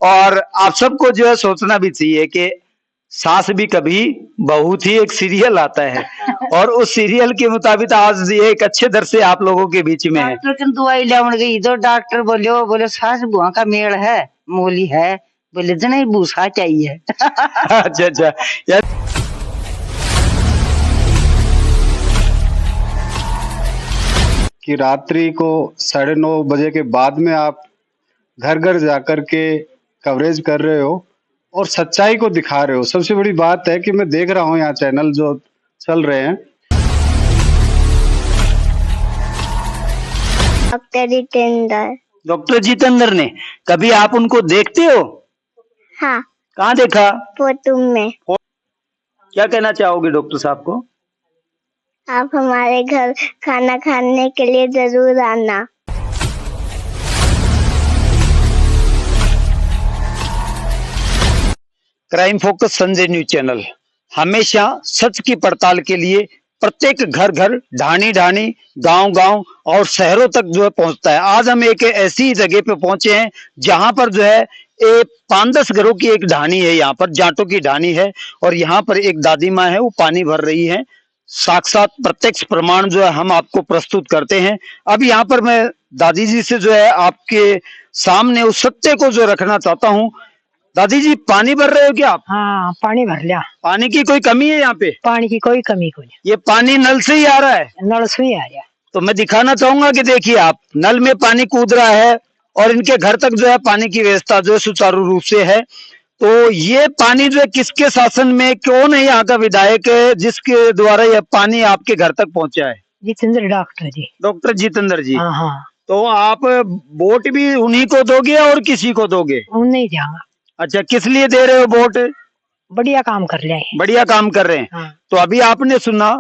और आप सबको जो है सोचना भी चाहिए कि सास भी कभी बहू थी, एक सीरियल आता है और उस सीरियल के मुताबिक आज ये एक अच्छे दर से आप लोगों के बीच में है। डॉक्टर की दवाई लेवन गई तो डॉक्टर बोले सास बुआ का मेल है, मोली है, बोले जने भूसा चाहिए। अच्छा अच्छा यार, कि रात्रि को 9:30 बजे के बाद में आप घर घर जाकर के कवरेज कर रहे हो और सच्चाई को दिखा रहे हो। सबसे बड़ी बात है कि मैं देख रहा हूँ यहाँ चैनल जो चल रहे हैं। डॉक्टर जितेंद्र ने कभी आप उनको देखते हो? हाँ, कहाँ देखा? फोटो में। क्या कहना चाहोगे डॉक्टर साहब को? आप हमारे घर खाना खाने के लिए जरूर आना। Crime focus Sanjay news channel हमेशा सच की पड़ताल के लिए प्रत्येक घर घर, ढाणी ढाणी, गांव गांव और शहरों तक जो है पहुंचता है। आज हम एक ऐसी जगह पे पहुंचे हैं जहां पर जो है 5-10 घरों की एक ढाणी है, यहाँ पर जाटों की ढाणी है और यहाँ पर एक दादी माँ है, वो पानी भर रही है। साक्षात प्रत्यक्ष प्रमाण जो है हम आपको प्रस्तुत करते हैं। अब यहाँ पर मैं दादी जी से जो है आपके सामने उस सत्य को जो रखना चाहता हूँ। दादी जी, पानी भर रहे हो क्या आप? हाँ, पानी भर लिया। पानी की कोई कमी है यहाँ पे? पानी की कोई कमी को नहीं। ये पानी नल से ही आ रहा है? नल से ही आ रहा है। तो मैं दिखाना चाहूंगा कि देखिए आप, नल में पानी कूद रहा है और इनके घर तक जो है पानी की व्यवस्था जो है सुचारू रूप से है। तो ये पानी जो है किसके शासन में, कौन है यहाँ का विधायक है जिसके द्वारा यह पानी आपके घर तक पहुंचा है? जितेंद्र डॉक्टर जी। डॉक्टर जितेंद्र जी। हाँ हाँ। तो आप वोट भी उन्हीं को दोगे और किसी को दोगे? नहीं जाऊंगा। अच्छा, किस लिए दे रहे हो वोट? बढ़िया काम कर रहे हैं। बढ़िया काम कर रहे हैं। हाँ। तो अभी आपने सुना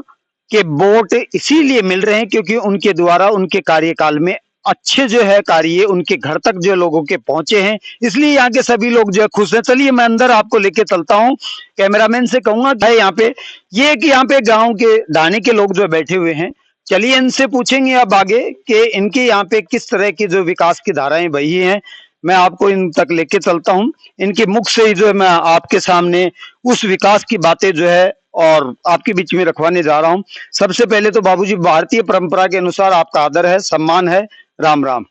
कि वोट इसीलिए मिल रहे हैं क्योंकि उनके द्वारा उनके कार्यकाल में अच्छे जो है कार्य उनके घर तक जो लोगों के पहुंचे हैं, इसलिए यहाँ के सभी लोग जो है खुश हैं। चलिए मैं अंदर आपको लेके चलता हूँ। कैमरामैन से कहूंगा भाई यहाँ पे ये कि यहाँ पे गांव के ढाणी के लोग जो बैठे हुए हैं, चलिए इनसे पूछेंगे अब आगे कि इनके यहाँ पे किस तरह की जो विकास की धाराएं बही हैं। मैं आपको इन तक लेके चलता हूँ। इनके मुख से ही जो है मैं आपके सामने उस विकास की बातें जो है और आपके बीच में रखवाने जा रहा हूँ। सबसे पहले तो बाबूजी, भारतीय परंपरा के अनुसार आपका आदर है, सम्मान है, राम राम।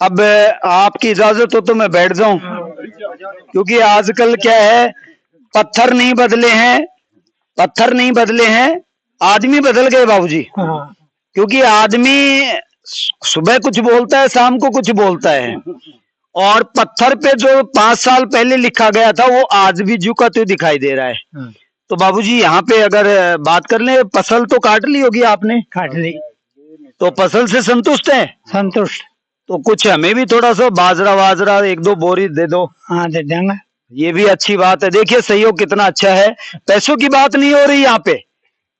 अब आपकी इजाजत हो तो मैं बैठ जाऊं, क्योंकि आजकल क्या है, पत्थर नहीं बदले हैं, पत्थर नहीं बदले हैं, आदमी बदल गए बाबूजी। क्योंकि आदमी सुबह कुछ बोलता है, शाम को कुछ बोलता है, और पत्थर पे जो 5 साल पहले लिखा गया था वो आज भी झुका तो दिखाई दे रहा है। तो बाबूजी यहाँ पे अगर बात कर ले, फसल तो काट ली होगी आपने? काट ली। तो फसल से संतुष्ट है? संतुष्ट। तो कुछ हमें भी थोड़ा सा बाजरा वाजरा 1-2 बोरी दे दो। हाँ, दे देंगे। ये भी अच्छी बात है। देखिए सहयोग कितना अच्छा है। पैसों की बात नहीं हो रही यहाँ पे।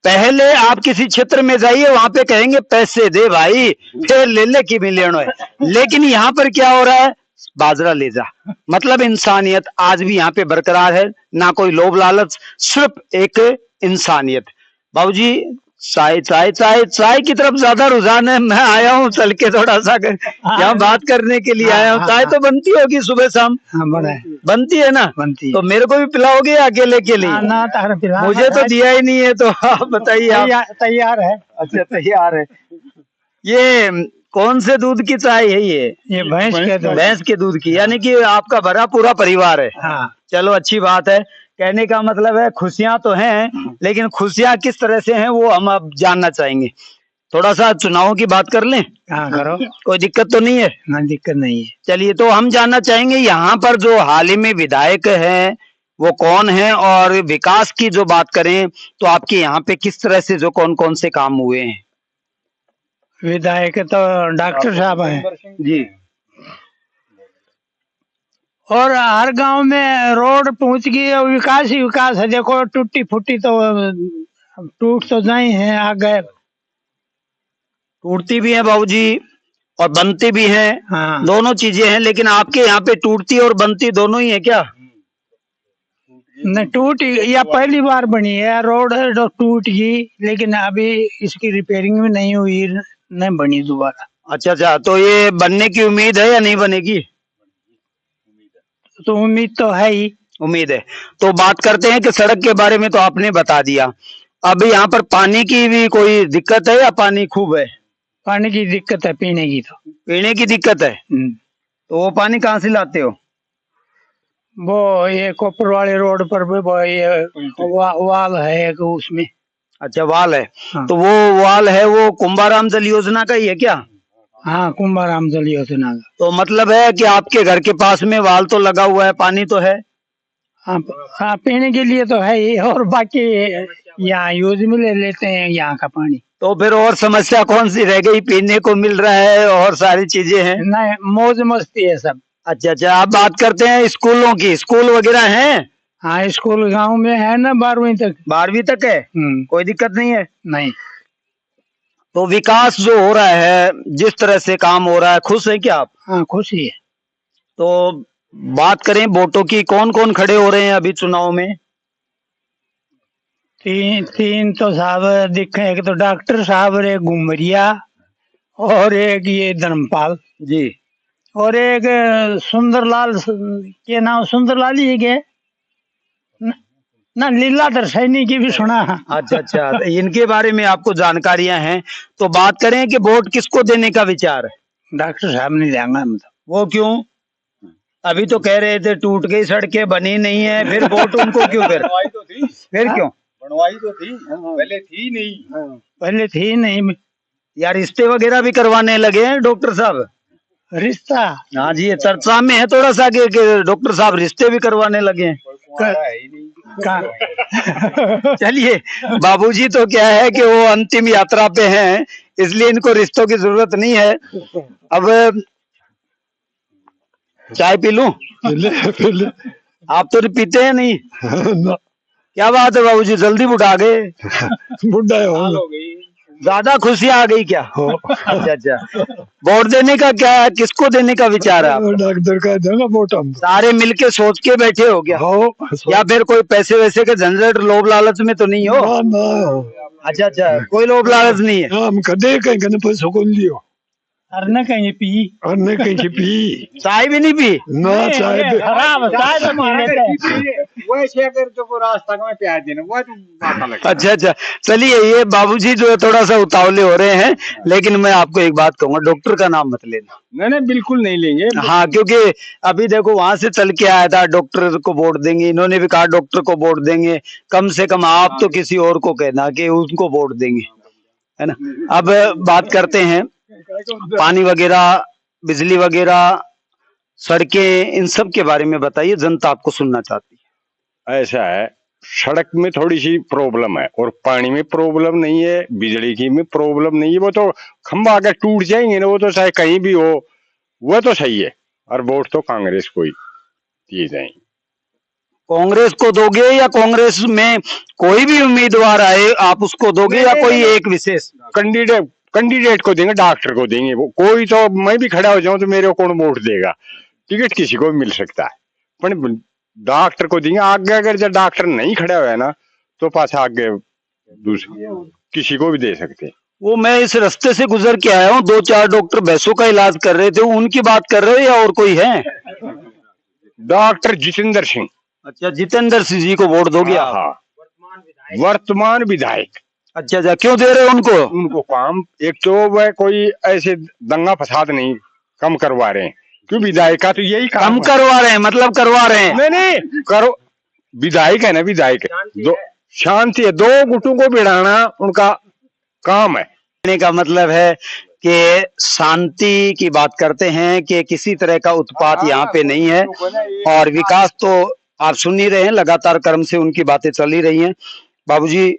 पहले आप किसी क्षेत्र में जाइए, वहां पे कहेंगे पैसे दे भाई, फिर ले ले की मिलियन है। लेकिन यहाँ पर क्या हो रहा है, बाजरा ले जा। मतलब इंसानियत आज भी यहाँ पे बरकरार है, ना कोई लोभ लालच, सिर्फ एक इंसानियत। बाबूजी, चाय चाय चाय चाय की तरफ ज्यादा रुझान है। मैं आया हूँ चल के थोड़ा सा यहाँ बात करने के लिए आया हूँ। चाय तो बनती होगी सुबह शाम? बनती है ना? बनती है। तो मेरे को भी पिलाओगे अकेले के लिए? मुझे तो दिया ही नहीं है, तो आप बताइए। आप तैयार है? अच्छा, तैयार है। ये कौन से दूध की चाय है? ये भैंस के दूध की, यानी कि आपका भरा पूरा परिवार है। हाँ। चलो अच्छी बात है। कहने का मतलब है खुशियां तो हैं, लेकिन खुशियां किस तरह से हैं वो हम अब जानना चाहेंगे। थोड़ा सा चुनावों की बात कर लें? हाँ करो। कोई दिक्कत तो नहीं है? ना, दिक्कत नहीं है। चलिए, तो हम जानना चाहेंगे यहाँ पर जो हाल ही में विधायक हैं वो कौन है, और विकास की जो बात करें तो आपके यहाँ पे किस तरह से जो कौन कौन से काम हुए हैं? विधायक तो डॉक्टर साहब हैं जी, और हर गांव में रोड पहुंच गई है, विकास ही विकास है। देखो टूटी फूटी तो टूट तो जाए हैं, आगे टूटती भी है बाबूजी और बनती भी है। हाँ। दोनों चीजें हैं। लेकिन आपके यहाँ पे टूटती और बनती दोनों ही है क्या? न, टूट या पहली बार बनी है रोड, जो टूट गई, लेकिन अभी इसकी रिपेयरिंग भी नहीं हुई, नहीं बनी दोबारा। अच्छा अच्छा, तो ये बनने की उम्मीद है या नहीं बनेगी? तो उम्मीद तो है ही। उम्मीद है। तो बात करते हैं कि सड़क के बारे में तो आपने बता दिया, अब यहाँ पर पानी की भी कोई दिक्कत है या पानी खूब है? पानी की दिक्कत है, पीने की तो। पीने की दिक्कत है, तो वो पानी कहाँ से लाते हो? वो ये कोपर वाले रोड पर भी वो ये वाल है एक उसमें। अच्छा, वाल है। हाँ। तो वो वाल है वो कुंभाराम जल योजना का ही है क्या? हाँ, कुंभाराम जल योजना का। तो मतलब है कि आपके घर के पास में वाल तो लगा हुआ है, पानी तो है? हाँ, हाँ, पीने के लिए तो है ही, और बाकी यहाँ यूज में ले लेते हैं यहाँ का पानी। तो फिर और समस्या कौन सी रह गई? पीने को मिल रहा है और सारी चीजें हैं। नहीं, मौज मस्ती है सब। अच्छा अच्छा, आप बात करते हैं स्कूलों की, स्कूल वगैरह हैं? हाँ, स्कूल गांव में है ना, 12वीं तक। 12वीं तक है, कोई दिक्कत नहीं है? नहीं। तो विकास जो हो रहा है, जिस तरह से काम हो रहा है, खुश है क्या आप? हाँ, खुशी है। तो बात करें वोटों की, कौन कौन खड़े हो रहे हैं अभी चुनाव में? तीन तो साहब दिखे, एक तो डॉक्टर साहब, एक घुमरिया, और एक ये धर्मपाल जी, और एक सुंदरलाल के नाम, सुंदरलाल ही के ना, लीलाधर सैनी की भी सुना। अच्छा अच्छा, तो इनके बारे में आपको जानकारियां हैं। तो बात करें कि वोट किसको देने का विचार है? डॉक्टर साहब नहीं देंगे हम तो। वो क्यों? अभी तो कह रहे थे टूट गई सड़कें, बनी नहीं है, फिर वोट उनको क्यों? फिर क्यों? बनवाई तो थी, पहले थी नहीं। पहले थी नहीं। यार रिश्ते वगैरह भी करवाने लगे हैं डॉक्टर साहब। रिश्ता? हाँ जी, ये चर्चा में है थोड़ा सा कि डॉक्टर साहब रिश्ते भी करवाने लगे हैं। चलिए, बाबूजी तो क्या है कि वो अंतिम यात्रा पे हैं, इसलिए इनको रिश्तों की जरूरत नहीं है। अब चाय पी लूं? आप तो पीते हैं नहीं? क्या बात है बाबूजी, जल्दी बुढ़ा गए। बुढ़ा हो गई। ज्यादा खुशियां आ गई क्या? अच्छा अच्छा, वोट देने का क्या है, किसको देने का विचार है आप? डॉक्टर का देना वोट हम। सारे मिलके सोच के बैठे हो क्या? या फिर कोई पैसे वैसे के झंझट लोभ लालच में तो नहीं हो? अच्छा अच्छा, कोई लोभ लालच नहीं है। हम कदे कहीं पैसों को लियो, अरने कहीं पी, अरने कहीं पी, चाय भी नहीं पी? ना चाय खराब, चाय तो पी लेते हैं। वैसे अगर तो रास्ता में प्याज देना वो तो बात अलग। अच्छा अच्छा, चलिए, ये बाबूजी जो है थोड़ा सा उतावले हो रहे हैं, लेकिन मैं आपको एक बात कहूंगा, डॉक्टर का नाम मत लेना। नहीं बिल्कुल नहीं लेंगे। हाँ, क्योंकि अभी देखो वहां से चल के आया था, डॉक्टर को वोट देंगे, इन्होंने भी कहा डॉक्टर को वोट देंगे। कम से कम आप तो किसी और को कहना कि उनको वोट देंगे, है ना? अब बात करते हैं पानी वगैरह, बिजली वगैरह, सड़कें, इन सब के बारे में बताइए, जनता आपको सुनना चाहती है। ऐसा है, सड़क में थोड़ी सी प्रॉब्लम है और पानी में प्रॉब्लम नहीं है, बिजली की में प्रॉब्लम नहीं है। वो तो खंभा अगर टूट जाएंगे ना, वो तो चाहे कहीं भी हो, वो तो सही है। और वोट तो कांग्रेस को ही दिए जाएंगे। कांग्रेस को दोगे या कांग्रेस में कोई भी उम्मीदवार आए आप उसको दोगे, या कोई एक विशेष कैंडिडेट को देंगे, डॉक्टर को देंगे। वो कोई तो मैं भी खड़ा हो जाऊं तो मेरे को कौन वोट देगा? टिकट किसी को भी मिल सकता है, पर डॉक्टर को देंगे। आगे अगर जब डॉक्टर नहीं खड़ा हुआ है ना, तो पाछा आगे दूसरे किसी को भी दे सकते हैं। वो मैं इस रास्ते से गुजर के आया हूँ, 2-4 डॉक्टर भैंसों का इलाज कर रहे थे, उनकी बात कर रहे हो या और कोई है? डॉक्टर जितेंद्र सिंह। अच्छा, जितेंद्र सिंह जी को वोट दोगे आप? हाँ, वर्तमान विधायक। अच्छा अच्छा, क्यों दे रहे हो उनको? उनको काम, एक तो वह कोई ऐसे दंगा फसाद नहीं कम करवा रहे हैं, क्यों? विधायक का तो यही काम कम करवा रहे हैं, मतलब करवा रहे हैं? नहीं करो, विधायक है ना, विधायक दो शांति है, 2 गुटों को भिड़ाना उनका काम है। कहने का मतलब है कि शांति की बात करते हैं कि किसी तरह का उत्पात यहाँ पे नहीं है, और विकास तो आप सुन ही रहे हैं, लगातार क्रम से उनकी बातें चल ही रही हैं। बाबूजी,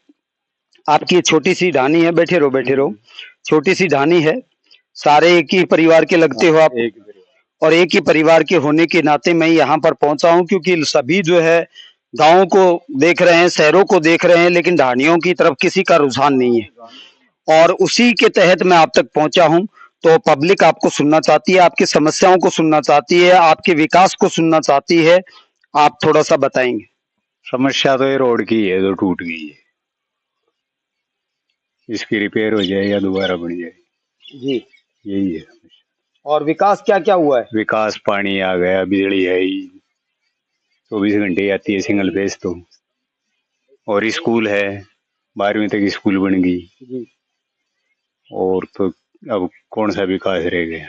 आपकी छोटी सी ढानी है, बैठे रहो, छोटी सी ढानी है, सारे एक ही परिवार के लगते हो आप, और एक ही परिवार के होने के नाते मैं यहाँ पर पहुंचा हूँ, क्योंकि सभी जो है गाँव को देख रहे हैं, शहरों को देख रहे हैं, लेकिन ढानियों की तरफ किसी का रुझान नहीं है, और उसी के तहत मैं आप तक पहुंचा हूं। तो पब्लिक आपको सुनना चाहती है, आपकी समस्याओं को सुनना चाहती है, आपके विकास को सुनना चाहती है, आप थोड़ा सा बताएंगे। समस्या तो ये रोड की है जो टूट गई है, इसकी रिपेयर हो जाए या दोबारा बन जाए, जी, यही है। और विकास क्या क्या हुआ है? विकास, पानी आ गया, बिजली है ही, 24 घंटे आती है सिंगल फेज तो। और स्कूल है, 12वीं तक स्कूल बन गई। और तो अब कौन सा विकास रह गया।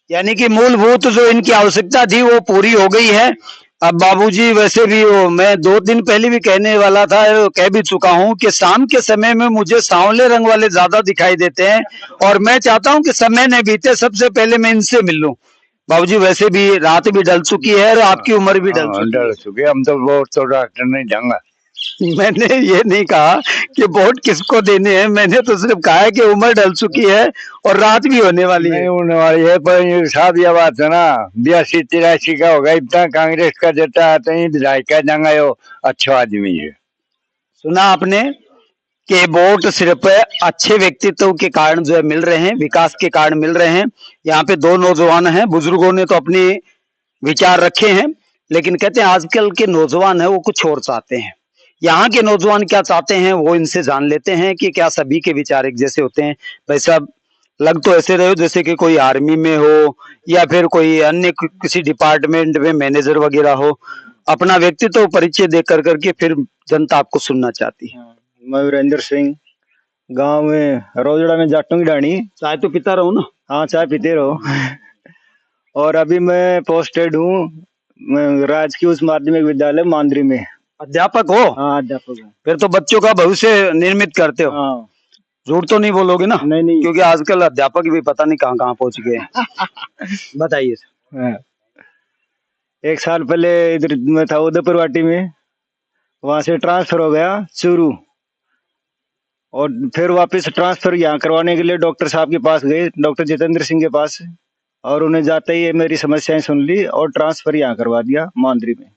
यानी कि मूलभूत जो इनकी आवश्यकता थी वो पूरी हो गई है। अब बाबूजी वैसे भी मैं 2 दिन पहले भी कहने वाला था, कह भी चुका हूँ कि शाम के समय में मुझे सांवले रंग वाले ज्यादा दिखाई देते हैं और मैं चाहता हूँ कि समय न बीते, सबसे पहले मैं इनसे मिल लूं। बाबूजी वैसे भी रात भी ढल चुकी है और आपकी उम्र भी ढल चुकी है। हम तो वोट तो डॉक्टर नहीं देंगे। मैंने ये नहीं कहा कि वोट किसको देने हैं, मैंने तो सिर्फ कहा है कि उम्र ढल चुकी है और रात भी होने वाली है। नहीं होने वाली है, पर साहब ये बात है ना, 82-83 का होगा, इतना कांग्रेस का जटा आता है विधायक का जंगा यो अच्छा आदमी है। सुना आपने कि वोट सिर्फ अच्छे व्यक्तित्व के कारण जो है मिल रहे हैं, विकास के कारण मिल रहे हैं। यहाँ पे 2 नौजवान हैं, बुजुर्गों ने तो अपने विचार रखे हैं, लेकिन कहते हैं आजकल के नौजवान है वो कुछ और चाहते हैं। यहाँ के नौजवान क्या चाहते हैं वो इनसे जान लेते हैं कि क्या सभी के विचार एक जैसे होते हैं। भाई साहब लग तो ऐसे रहे हो जैसे कि कोई आर्मी में हो या फिर कोई अन्य किसी डिपार्टमेंट में मैनेजर वगैरह हो। अपना व्यक्तित्व परिचय दे कर करके फिर जनता आपको सुनना चाहती है। मैं वीरेंद्र सिंह, गांव में रोजड़ा में जाटों की डाणी। चाय तो पीता रहो ना। हाँ चाय पीते रहो। और अभी मैं पोस्टेड हूँ राजकीय उच्च माध्यमिक विद्यालय मांदरी में। अध्यापक हो? हाँ अध्यापक हूँ। फिर तो बच्चों का भविष्य निर्मित करते हो। हाँ। झूठ तो नहीं बोलोगे ना? नहीं। क्योंकि आजकल अध्यापक भी पता नहीं कहाँ कहाँ पहुंच गए हैं। बताइए। हाँ। 1 साल पहले इधर मैं था उदयपुर वाटी में, वहां से ट्रांसफर हो गया चूरू, और फिर वापस ट्रांसफर यहाँ करवाने के लिए डॉक्टर साहब के पास गए, डॉक्टर जितेंद्र सिंह के पास, और उन्हें जाते ही मेरी समस्याएं सुन ली और ट्रांसफर यहाँ करवा दिया मांदरी में।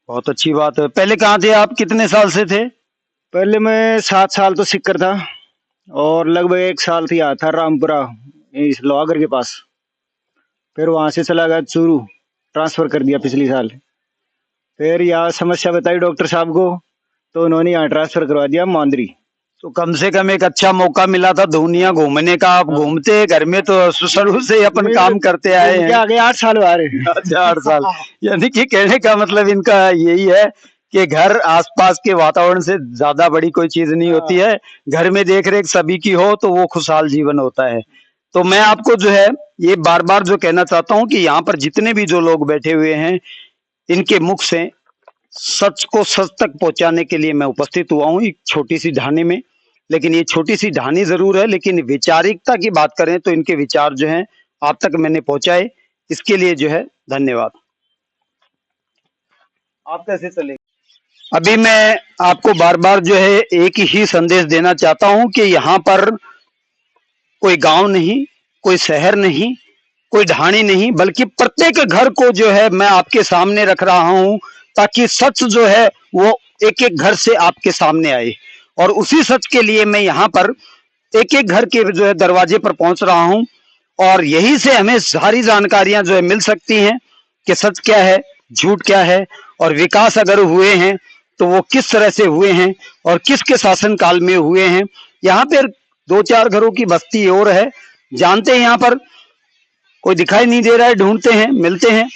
बहुत अच्छी बात है। पहले कहाँ थे आप, कितने साल से थे? पहले मैं 7 साल तो सिक्कर था और लगभग 1 साल थी यहाँ था रामपुरा इस लोहागर के पास। फिर वहां से चला गया चूरू, ट्रांसफर कर दिया पिछली साल। फिर यहाँ समस्या बताई डॉक्टर साहब को तो उन्होंने यहाँ ट्रांसफर करवा दिया मांदरी। तो कम से कम एक अच्छा मौका मिला था दुनिया घूमने का। आप घूमते घर में तो शुरू से अपन काम करते आए हैं। आगे 8 साल आ रहे। अच्छा 8 साल। यानी कि कहने का मतलब इनका यही है कि घर आसपास के वातावरण से ज्यादा बड़ी कोई चीज नहीं होती है। घर में देख रेख सभी की हो तो वो खुशहाल जीवन होता है। तो मैं आपको जो है ये बार बार जो कहना चाहता हूँ कि यहाँ पर जितने भी जो लोग बैठे हुए हैं इनके मुख से सच को सच तक पहुंचाने के लिए मैं उपस्थित हुआ हूँ एक छोटी सी ढाणी में। लेकिन ये छोटी सी ढाणी जरूर है, लेकिन वैचारिकता की बात करें तो इनके विचार जो हैं आप तक मैंने पहुंचाए, इसके लिए जो है धन्यवाद। आप कैसे चले? अभी मैं आपको बार बार जो है एक ही संदेश देना चाहता हूं कि यहाँ पर कोई गांव नहीं, कोई शहर नहीं, कोई ढाणी नहीं, बल्कि प्रत्येक घर को जो है मैं आपके सामने रख रहा हूं ताकि सच जो है वो एक एक घर से आपके सामने आए। और उसी सच के लिए मैं यहाँ पर एक एक घर के जो है दरवाजे पर पहुंच रहा हूं और यही से हमें सारी जानकारियां जो है मिल सकती हैं कि सच क्या है, झूठ क्या है, और विकास अगर हुए हैं तो वो किस तरह से हुए हैं और किसके शासन काल में हुए हैं। यहाँ पर 2-4 घरों की बस्ती और है, जानते हैं यहाँ पर कोई दिखाई नहीं दे रहा है, ढूंढते हैं, मिलते हैं,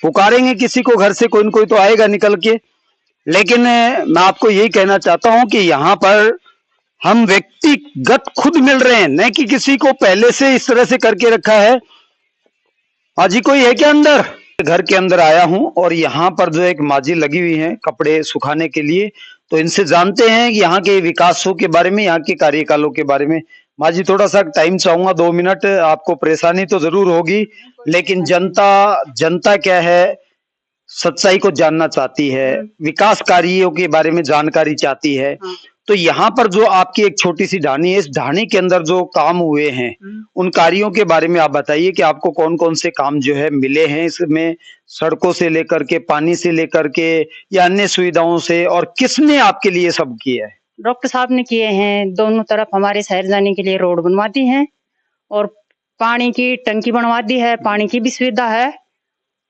पुकारेंगे किसी को घर से कोई न कोई तो आएगा निकल के। लेकिन मैं आपको यही कहना चाहता हूं कि यहाँ पर हम व्यक्तिगत खुद मिल रहे हैं, न कि किसी को पहले से इस तरह से करके रखा है। माजी कोई है क्या अंदर? घर के अंदर आया हूं और यहाँ पर जो एक माजी लगी हुई है कपड़े सुखाने के लिए, तो इनसे जानते हैं कि यहाँ के विकासों के बारे में, यहाँ के कार्यकालों के बारे में। माजी थोड़ा सा टाइम चाहूंगा, 2 मिनट। आपको परेशानी तो जरूर होगी, लेकिन जनता क्या है, सच्चाई को जानना चाहती है, विकास कार्यों के बारे में जानकारी चाहती है। तो यहाँ पर जो आपकी एक छोटी सी ढाणी है, इस ढाणी के अंदर जो काम हुए हैं उन कार्यों के बारे में आप बताइए कि आपको कौन कौन से काम जो है मिले हैं इसमें, सड़कों से लेकर के, पानी से लेकर के, या अन्य सुविधाओं से, और किसने आपके लिए सब किया है? डॉक्टर साहब ने किए हैं। दोनों तरफ हमारे शहर जाने के लिए रोड बनवा दी है और पानी की टंकी बनवा दी है, पानी की भी सुविधा है,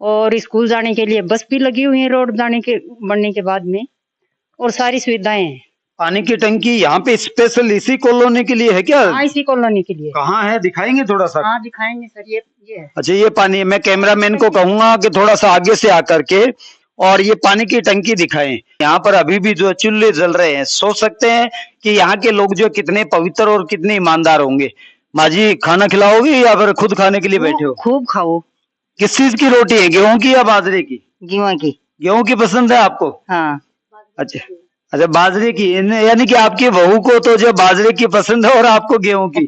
और स्कूल जाने के लिए बस भी लगी हुई है रोड बनने के बाद में, और सारी सुविधाएं हैं। पानी की टंकी यहाँ पे स्पेशल इसी कॉलोनी के लिए है क्या? हाँ, इसी कॉलोनी के लिए। कहाँ है, दिखाएंगे थोड़ा सा? हाँ दिखाएंगे सर, ये है। अच्छा, ये पानी, मैं कैमरामैन को कहूंगा कि थोड़ा सा आगे से आकर के और ये पानी की टंकी दिखाएं। यहाँ पर अभी भी जो चूल्हे जल रहे हैं, सोच सकते हैं कि यहाँ के लोग जो कितने पवित्र और कितने ईमानदार होंगे। माँ जी, खाना खिलाओगी या फिर खुद खाने के लिए बैठे हो? खूब खाओ। किस चीज की रोटी है, गेहूं की या बाजरे की? गेहूं की। गेहूं की पसंद है आपको? हाँ। अच्छा अच्छा, बाजरे की, यानी कि आपकी बहू को तो जो बाजरे की पसंद है और आपको गेहूं की।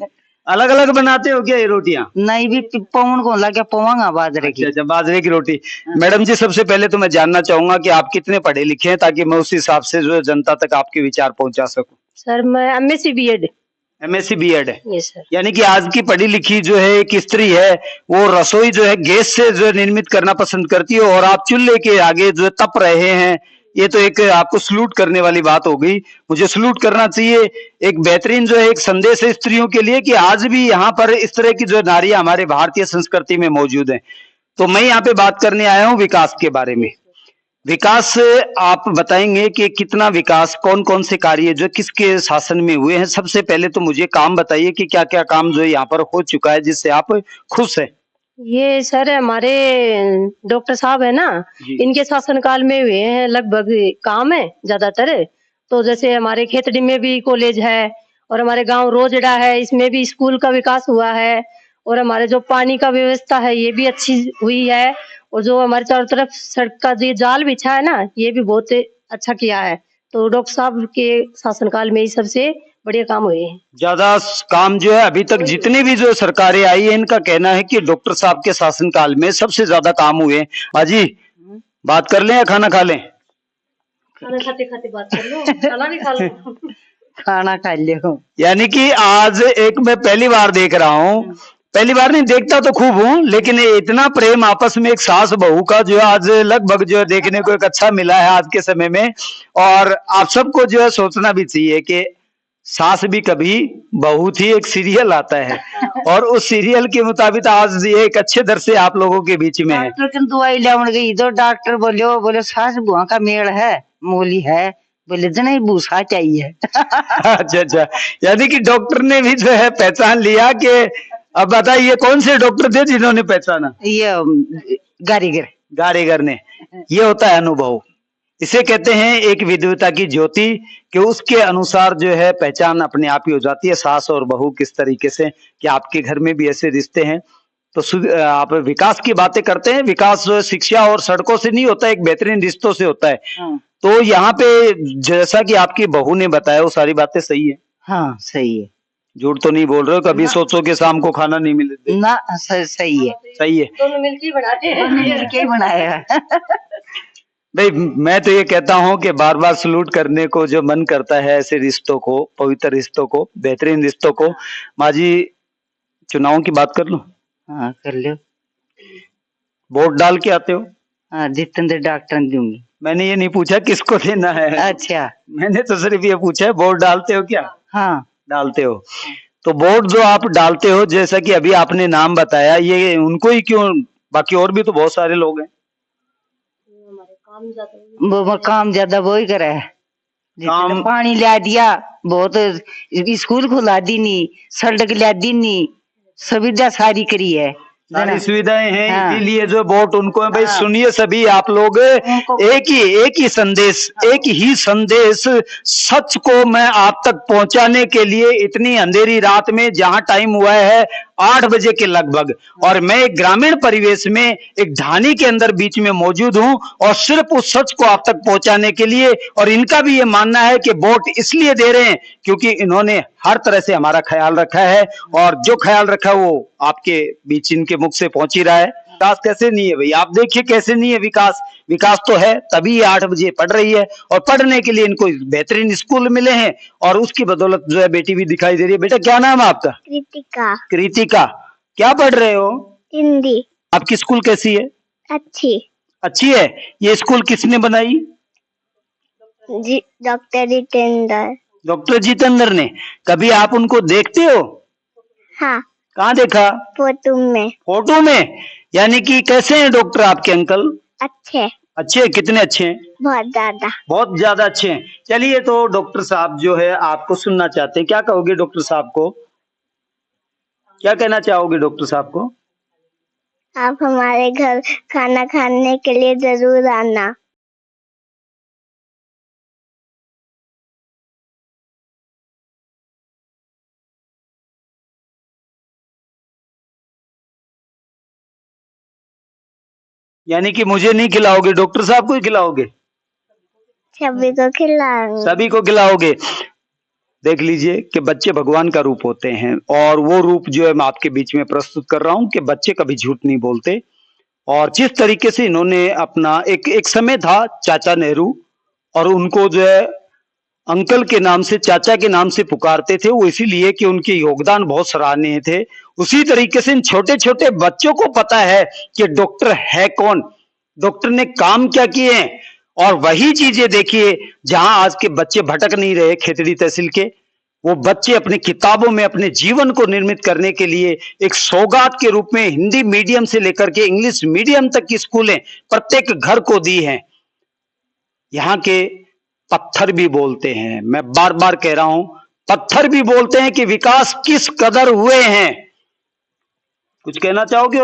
अलग अलग बनाते हो क्या ये रोटियां? नहीं, भी पवन को लगे पवांगा बाजरे की। अच्छा, बाजरे की रोटी। मैडम जी, सबसे पहले तो मैं जानना चाहूंगा कि आप कितने पढ़े लिखे हैं, ताकि मैं उस हिसाब से जो जनता तक आपके विचार पहुंचा सकूं। सर मैं MSc B.Ed। MSc B.Ed है? Yes sir. यानी कि आज की पढ़ी लिखी जो है एक स्त्री है, वो रसोई जो है गैस से जो है निर्मित करना पसंद करती है, और आप चूल्हे के आगे जो है तप रहे हैं। ये तो एक आपको सलूट करने वाली बात हो गई, मुझे सलूट करना चाहिए। एक बेहतरीन जो है एक संदेश है स्त्रियों के लिए कि आज भी यहाँ पर इस तरह की जो नारियां हमारे भारतीय संस्कृति में मौजूद हैं। तो मैं यहाँ पे बात करने आया हूँ विकास के बारे में। विकास, आप बताएंगे कि कितना विकास, कौन कौन से कार्य जो किसके शासन में हुए हैं? सबसे पहले तो मुझे काम बताइए कि क्या क्या काम जो यहाँ पर हो चुका है जिससे आप खुश हैं। ये सर हमारे डॉक्टर साहब है ना, इनके शासनकाल में हुए हैं लगभग काम है ज्यादातर। तो जैसे हमारे खेतड़ी में भी कॉलेज है, और हमारे गांव रोजड़ा है, इसमें भी स्कूल का विकास हुआ है, और हमारे जो पानी का व्यवस्था है ये भी अच्छी हुई है, और जो हमारे चारों तरफ सड़क का जो जाल बिछा है ना, ये भी बहुत अच्छा किया है। तो डॉक्टर साहब के शासनकाल में ही सबसे बढ़िया काम हुए हैं। ज्यादा काम जो है अभी तक जितनी भी जो सरकारें आई है, इनका कहना है कि डॉक्टर साहब के शासनकाल में सबसे ज्यादा काम हुए हैं। बाजी, बात कर लें या खाना खा लें? खाना खाते खाते बात कर लो, खाना भी खा लो। खाना खा लो। यानी कि आज एक मैं पहली बार देख रहा हूँ, पहली बार नहीं, देखता तो खूब हूँ, लेकिन इतना प्रेम आपस में एक सास बहू का जो है आज लगभग जो है देखने को एक अच्छा मिला है आज के समय में। और आप सबको जो है सोचना भी चाहिए कि सास भी कभी बहू थी। एक सीरियल आता है और उस सीरियल के मुताबिक आज ये एक अच्छे दर से आप लोगों के बीच में है। डॉक्टर की दवाई लाने गई तो डॉक्टर बोले सास बुआ का मेल है, मोली है, बोले जने भूसा चाहिए। अच्छा अच्छा, यानी कि डॉक्टर ने भी जो है पहचान लिया कि, अब बताइए कौन से डॉक्टर थे जिन्होंने पहचाना? ये गारीगर ने। ये होता है अनुभव, इसे कहते हैं एक विद्वता की ज्योति, कि उसके अनुसार जो है पहचान अपने आप ही हो जाती है सास और बहू किस तरीके से। कि आपके घर में भी ऐसे रिश्ते हैं। तो आप विकास की बातें करते हैं, विकास जो है शिक्षा और सड़कों से नहीं होता, एक बेहतरीन रिश्तों से होता है। तो यहाँ पे जैसा कि आपकी बहू ने बताया वो सारी बातें सही है? हाँ सही है। झूठ तो नहीं बोल रहे हो? कभी सोचो कि शाम को खाना नहीं मिले ना? सही है। सही है, दोनों मिलके बनाते हैं। मिलके बनाया। भाई मैं तो ये कहता हूँ कि बार बार सलूट करने को जो मन करता है ऐसे रिश्तों को, पवित्र रिश्तों को, बेहतरीन रिश्तों को। माँ जी, चुनावों की बात कर लूं? हाँ कर लो। वोट डाल के आते हो? हाँ, जितेंद्र डॉक्टर दूंगी। मैंने ये नहीं पूछा किसको देना है। अच्छा, मैंने तो सिर्फ ये पूछा है वोट डालते हो क्या? हाँ डालते हो। तो वोट जो आप डालते हो, जैसा कि अभी आपने नाम बताया, ये उनको ही क्यों, बाकी और भी तो बहुत सारे लोग हैं। वो काम ज्यादा वो ही करे है। काम पानी ला दिया, बहुत स्कूल खुला दी नहीं, सड़क ला दी नहीं, सुविधा सारी करी है, सारी सुविधाएं हैं। हाँ। इसीलिए जो वोट उनको है। भाई सुनिए सभी आप लोग, एक ही संदेश, एक ही संदेश, सच को मैं आप तक पहुंचाने के लिए इतनी अंधेरी रात में, जहां टाइम हुआ है 8 बजे के लगभग, और मैं एक ग्रामीण परिवेश में एक ढानी के अंदर बीच में मौजूद हूं, और सिर्फ उस सच को आप तक पहुंचाने के लिए। और इनका भी ये मानना है कि वोट इसलिए दे रहे हैं क्योंकि इन्होंने हर तरह से हमारा ख्याल रखा है, और जो ख्याल रखा वो आपके बीच इनके मुख से पहुंच ही रहा है। विकास कैसे नहीं है भाई? आप देखिए कैसे नहीं है विकास। विकास तो है, तभी 8 बजे पढ़ रही है, और पढ़ने के लिए इनको बेहतरीन स्कूल मिले हैं, और उसकी बदौलत जो है बेटी भी दिखाई दे रही है। बेटा क्या नाम है आपका? कृतिका। कृतिका, क्या पढ़ रहे हो? हिंदी। आपकी स्कूल कैसी है? अच्छी। अच्छी है। ये स्कूल किसने बनाई? जी, डॉक्टर जितेंद्र। डॉक्टर जितेंद्र ने। कभी आप उनको देखते हो? हाँ, कहाँ देखा? फोटो में। फोटो में। यानी कि कैसे हैं डॉक्टर आपके अंकल? अच्छे। अच्छे हैं? कितने अच्छे हैं? बहुत ज्यादा। बहुत ज्यादा अच्छे हैं। चलिए, तो डॉक्टर साहब जो है आपको सुनना चाहते हैं, क्या कहोगे डॉक्टर साहब को? क्या कहना चाहोगे डॉक्टर साहब को? आप हमारे घर खाना खाने के लिए जरूर आना। यानी कि मुझे नहीं खिलाओगे, डॉक्टर साहब को ही खिलाओगे? सभी को खिलाऊंगी। सभी को खिलाओगे। देख लीजिए कि बच्चे भगवान का रूप होते हैं, और वो रूप जो है मैं आपके बीच में प्रस्तुत कर रहा हूं कि बच्चे कभी झूठ नहीं बोलते। और जिस तरीके से इन्होंने अपना एक समय था चाचा नेहरू, और उनको जो है अंकल के नाम से, चाचा के नाम से पुकारते थे, वो इसीलिए कि उनके योगदान बहुत सराहनीय थे। उसी तरीके से इन छोटे छोटे बच्चों को पता है कि डॉक्टर है कौन, डॉक्टर ने काम क्या किए हैं। और वही चीजें देखिए जहां आज के बच्चे भटक नहीं रहे खेतड़ी तहसील के, वो बच्चे अपनी किताबों में अपने जीवन को निर्मित करने के लिए एक सौगात के रूप में हिंदी मीडियम से लेकर के इंग्लिश मीडियम तक की स्कूलें प्रत्येक घर को दी हैं। यहाँ के पत्थर भी बोलते हैं, मैं बार बार कह रहा हूं, पत्थर भी बोलते हैं कि विकास किस कदर हुए हैं। कुछ कहना चाहोगे?